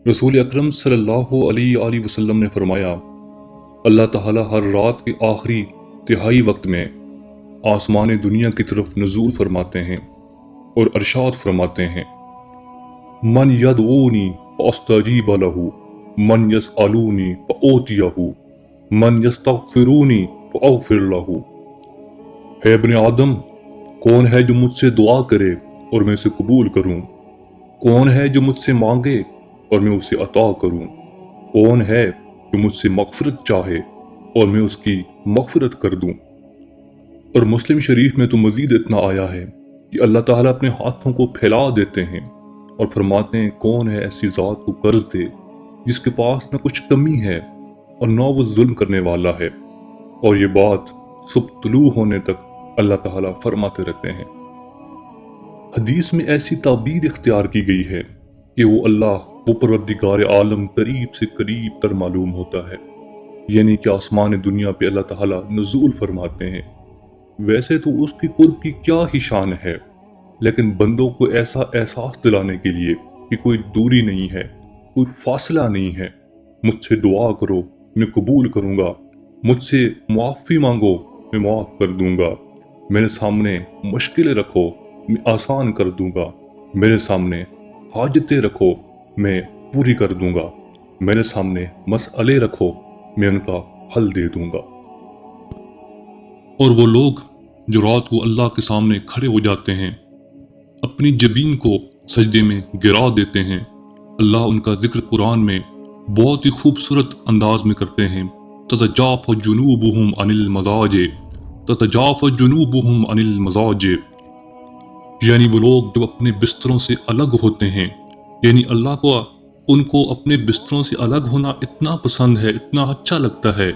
رسول اکرم صلی اللہ علیہ وآلہ وسلم نے فرمایا، اللہ تعالیٰ ہر رات کے آخری تہائی وقت میں آسمان دنیا کی طرف نزول فرماتے ہیں اور ارشاد فرماتے ہیں، من یدعونی فاستجیب لہ، من یسألونی فأوتیہ، من یستغفرونی فاغفر لہ۔ ہے ابن آدم، کون ہے جو مجھ سے دعا کرے اور میں اسے قبول کروں؟ کون ہے جو مجھ سے مانگے اور میں اسے عطا کروں؟ کون ہے جو مجھ سے مغفرت چاہے اور میں اس کی مغفرت کر دوں؟ اور مسلم شریف میں تو مزید اتنا آیا ہے کہ اللہ تعالیٰ اپنے ہاتھوں کو پھیلا دیتے ہیں اور فرماتے ہیں، کون ہے ایسی ذات کو قرض دے جس کے پاس نہ کچھ کمی ہے اور نہ وہ ظلم کرنے والا ہے۔ اور یہ بات صبح طلوع ہونے تک اللہ تعالیٰ فرماتے رہتے ہیں۔ حدیث میں ایسی تعبیر اختیار کی گئی ہے کہ وہ اللہ، وہ پروردگار عالم قریب سے قریب تر معلوم ہوتا ہے، یعنی کہ آسمان دنیا پہ اللہ تعالیٰ نزول فرماتے ہیں۔ ویسے تو اس کی قرب کی کیا ہی شان ہے، لیکن بندوں کو ایسا احساس دلانے کے لیے کہ کوئی دوری نہیں ہے، کوئی فاصلہ نہیں ہے۔ مجھ سے دعا کرو، میں قبول کروں گا۔ مجھ سے معافی مانگو، میں معاف کر دوں گا۔ میرے سامنے مشکلیں رکھو، میں آسان کر دوں گا۔ میرے سامنے حاجتیں رکھو، میں پوری کر دوں گا۔ میرے سامنے مسئلے رکھو، میں ان کا حل دے دوں گا۔ اور وہ لوگ جو رات کو اللہ کے سامنے کھڑے ہو جاتے ہیں، اپنی جبین کو سجدے میں گرا دیتے ہیں، اللہ ان کا ذکر قرآن میں بہت ہی خوبصورت انداز میں کرتے ہیں۔ تتجافى جنوبهم عن المضاجع، تتجافى جنوبهم عن المضاجع، یعنی وہ لوگ جو اپنے بستروں سے الگ ہوتے ہیں، یعنی اللہ کو ان کو اپنے بستروں سے الگ ہونا اتنا پسند ہے، اتنا اچھا لگتا ہے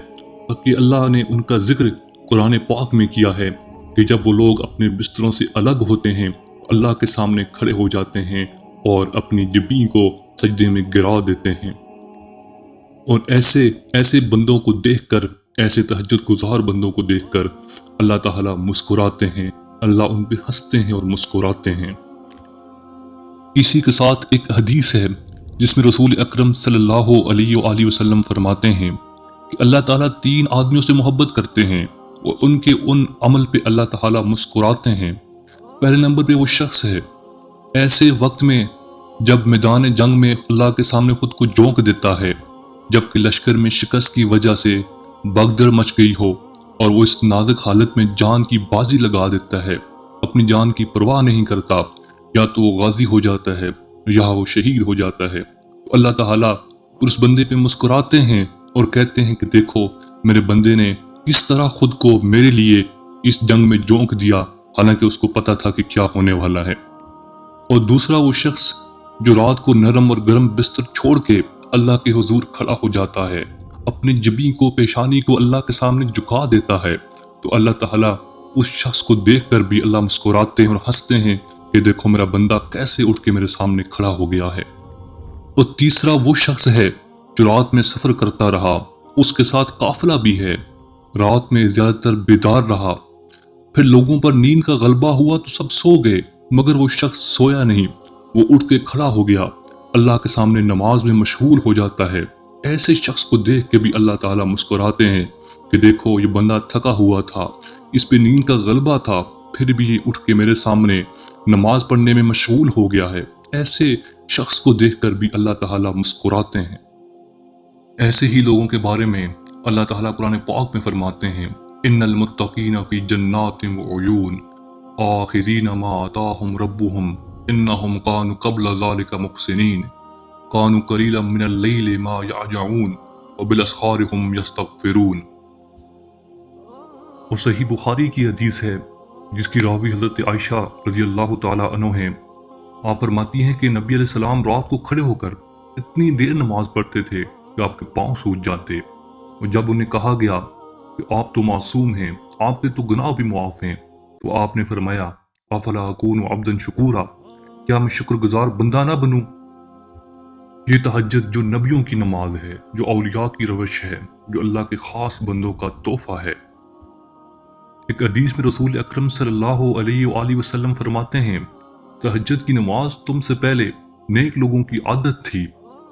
کہ اللہ نے ان کا ذکر قرآن پاک میں کیا ہے کہ جب وہ لوگ اپنے بستروں سے الگ ہوتے ہیں، اللہ کے سامنے کھڑے ہو جاتے ہیں اور اپنی جبین کو سجدے میں گرا دیتے ہیں۔ اور ایسے بندوں کو دیکھ کر، ایسے تہجد گزار بندوں کو دیکھ کر اللہ تعالیٰ مسکراتے ہیں، اللہ ان پہ ہنستے ہیں اور مسکراتے ہیں۔ اسی کے ساتھ ایک حدیث ہے جس میں رسول اکرم صلی اللہ علیہ وآلہ وسلم فرماتے ہیں کہ اللہ تعالیٰ 3 آدمیوں سے محبت کرتے ہیں اور ان کے ان عمل پہ اللہ تعالیٰ مسکراتے ہیں۔ پہلے نمبر پہ وہ شخص ہے ایسے وقت میں جب میدان جنگ میں اللہ کے سامنے خود کو جھونک دیتا ہے، جبکہ لشکر میں شکست کی وجہ سے بھگدڑ مچ گئی ہو اور وہ اس نازک حالت میں جان کی بازی لگا دیتا ہے، اپنی جان کی پرواہ نہیں کرتا، یا تو وہ غازی ہو جاتا ہے یا وہ شہید ہو جاتا ہے، تو اللہ تعالیٰ اس بندے پہ مسکراتے ہیں اور کہتے ہیں کہ دیکھو میرے بندے نے کس طرح خود کو میرے لیے اس جنگ میں جھونک دیا، حالانکہ اس کو پتا تھا کہ کیا ہونے والا ہے۔ اور دوسرا وہ شخص جو رات کو نرم اور گرم بستر چھوڑ کے اللہ کے حضور کھڑا ہو جاتا ہے، اپنی جبین کو، پیشانی کو اللہ کے سامنے جھکا دیتا ہے، تو اللہ تعالیٰ اس شخص کو دیکھ کر بھی اللہ مسکراتے ہیں اور ہنستے ہیں کہ دیکھو میرا بندہ کیسے اٹھ کے میرے سامنے کھڑا ہو گیا ہے۔ اور تیسرا وہ شخص ہے جو رات میں سفر کرتا رہا، اس کے ساتھ قافلہ بھی ہے، رات میں زیادہ تر بیدار رہا، پھر لوگوں پر نیند کا غلبہ ہوا تو سب سو گئے، مگر وہ شخص سویا نہیں، وہ اٹھ کے کھڑا ہو گیا، اللہ کے سامنے نماز میں مشغول ہو جاتا ہے۔ ایسے شخص کو دیکھ کے بھی اللہ تعالیٰ مسکراتے ہیں کہ دیکھو یہ بندہ تھکا ہوا تھا، اس پہ نیند کا غلبہ تھا، پھر بھی یہ اٹھ کے میرے سامنے نماز پڑھنے میں مشغول ہو گیا ہے۔ ایسے شخص کو دیکھ کر بھی اللہ تعالیٰ مسکراتے ہیں۔ ایسے ہی لوگوں کے بارے میں اللہ تعالیٰ قرآن پاک میں فرماتے ہیں، ان المتقین فی جنات وعیون آخذین ما آتاہم ربہم انہم کانوا قبل ذلک محسنین کانوا قلیلا من اللیل ما یہجعون وبالاسحار ہم یستغفرون۔ اور صحیح بخاری کی حدیث ہے جس کی راوی حضرت عائشہ رضی اللہ تعالیٰ عنہ ہیں۔ آپ فرماتی ہیں کہ نبی علیہ السلام رات کو کھڑے ہو کر اتنی دیر نماز پڑھتے تھے کہ آپ کے پاؤں سوج جاتے، اور جب انہیں کہا گیا کہ آپ تو معصوم ہیں، آپ کے تو گناہ بھی معاف ہیں، تو آپ نے فرمایا افلا اکون عبدا شکورا، کیا میں شکر گزار بندہ نہ بنوں؟ یہ تہجد جو نبیوں کی نماز ہے، جو اولیاء کی روش ہے، جو اللہ کے خاص بندوں کا تحفہ ہے۔ ایک حدیث میں رسول اکرم صلی اللہ علیہ وآلہ وسلم فرماتے ہیں، تہجد کی نماز تم سے پہلے نیک لوگوں کی عادت تھی،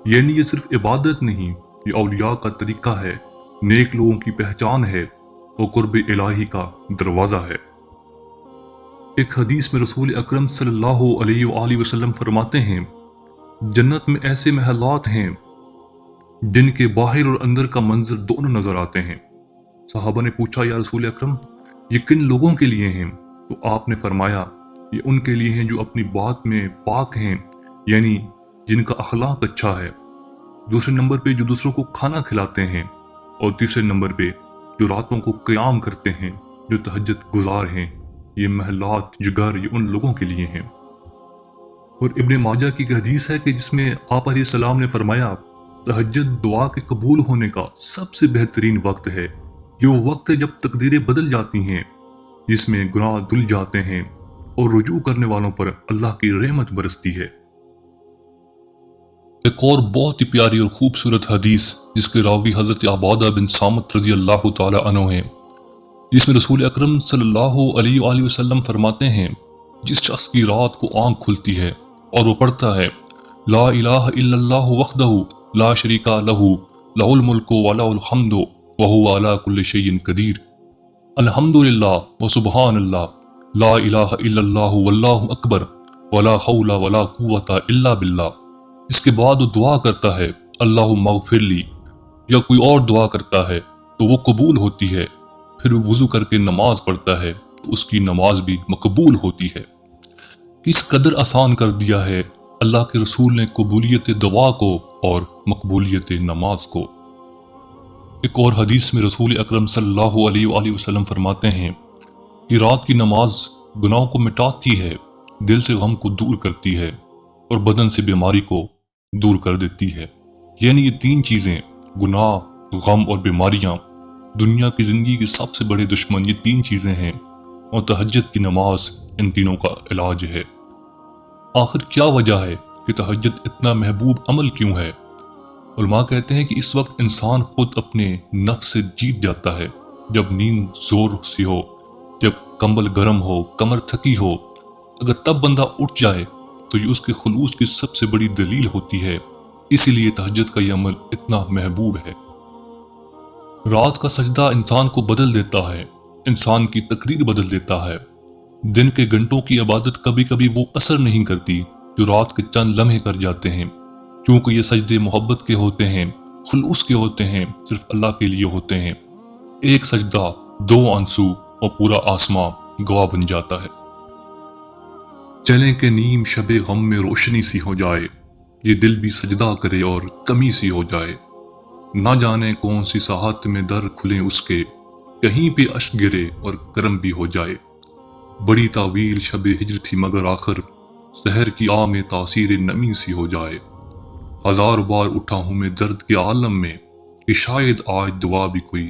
یعنی یہ صرف عبادت نہیں، یہ اولیاء کا طریقہ ہے، نیک لوگوں کی پہچان ہے اور قرب الہی کا دروازہ ہے۔ ایک حدیث میں رسول اکرم صلی اللہ علیہ وآلہ وسلم فرماتے ہیں، جنت میں ایسے محلات ہیں جن کے باہر اور اندر کا منظر دونوں نظر آتے ہیں۔ صحابہ نے پوچھا، یا رسول اکرم یہ کن لوگوں کے لیے ہیں؟ تو آپ نے فرمایا، یہ ان کے لیے ہیں جو اپنی بات میں پاک ہیں، یعنی جن کا اخلاق اچھا ہے۔ دوسرے نمبر پہ جو دوسروں کو کھانا کھلاتے ہیں، اور تیسرے نمبر پہ جو راتوں کو قیام کرتے ہیں، جو تہجد گزار ہیں۔ یہ محلات، یہ گھر، یہ ان لوگوں کے لیے ہیں۔ اور ابن ماجہ کی ایک حدیث ہے کہ جس میں آپ علیہ السلام نے فرمایا، تہجد دعا کے قبول ہونے کا سب سے بہترین وقت ہے۔ یہ وہ وقت ہے جب تقدیریں بدل جاتی ہیں، جس میں گناہ دھل جاتے ہیں اور رجوع کرنے والوں پر اللہ کی رحمت برستی ہے۔ ایک اور بہت ہی پیاری اور خوبصورت حدیث جس کے راوی حضرت عبادہ بن صامت رضی اللہ تعالی عنہ ہیں، جس میں رسول اکرم صلی اللہ علیہ وآلہ وسلم فرماتے ہیں، جس شخص کی رات کو آنکھ کھلتی ہے اور وہ پڑھتا ہے، لا الہ الا اللہ وحدہ لا شریک لہ لہ الملک ولہ الحمد وہو علی کل شیء قدیر، الحمدللہ وسبحان اللہ، لا الہ الا اللہ واللہ اکبر ولا حول ولا قوۃ الا باللہ۔ اس کے بعد وہ دعا کرتا ہے، اللہم اغفر لی، یا کوئی اور دعا کرتا ہے تو وہ قبول ہوتی ہے، پھر وہ وضو کر کے نماز پڑھتا ہے تو اس کی نماز بھی مقبول ہوتی ہے۔ کس قدر آسان کر دیا ہے اللہ کے رسول نے قبولیت دعا کو اور مقبولیت نماز کو۔ ایک اور حدیث میں رسول اکرم صلی اللہ علیہ وآلہ وسلم فرماتے ہیں کہ رات کی نماز گناہوں کو مٹاتی ہے، دل سے غم کو دور کرتی ہے اور بدن سے بیماری کو دور کر دیتی ہے۔ یعنی یہ تین چیزیں، گناہ، غم اور بیماریاں، دنیا کی زندگی کے سب سے بڑے دشمن یہ تین چیزیں ہیں، اور تہجد کی نماز ان تینوں کا علاج ہے۔ آخر کیا وجہ ہے کہ تہجد اتنا محبوب عمل کیوں ہے؟ علماء کہتے ہیں کہ اس وقت انسان خود اپنے نفس سے جیت جاتا ہے۔ جب نیند زور سے ہو، جب کمبل گرم ہو، کمر تھکی ہو، اگر تب بندہ اٹھ جائے تو یہ اس کے خلوص کی سب سے بڑی دلیل ہوتی ہے۔ اسی لیے تہجد کا یہ عمل اتنا محبوب ہے۔ رات کا سجدہ انسان کو بدل دیتا ہے، انسان کی تقدیر بدل دیتا ہے۔ دن کے گھنٹوں کی عبادت کبھی کبھی وہ اثر نہیں کرتی جو رات کے چند لمحے کر جاتے ہیں، کیونکہ یہ سجدے محبت کے ہوتے ہیں، خلوص کے ہوتے ہیں، صرف اللہ کے لیے ہوتے ہیں۔ ایک سجدہ، دو آنسو اور پورا آسمان گواہ بن جاتا ہے۔ چلیں کہ نیم شب غم میں روشنی سی ہو جائے، یہ دل بھی سجدہ کرے اور کمی سی ہو جائے۔ نہ جانے کون سی ساحت میں در کھلیں اس کے، کہیں پہ اشک گرے اور کرم بھی ہو جائے۔ بڑی طویل شب ہجر تھی مگر آخر، سحر کی آہ میں تاثیر نمی سی ہو جائے۔ ہزار بار اٹھا ہوں میں درد کے عالم میں، کہ شاید آج دعا بھی کوئی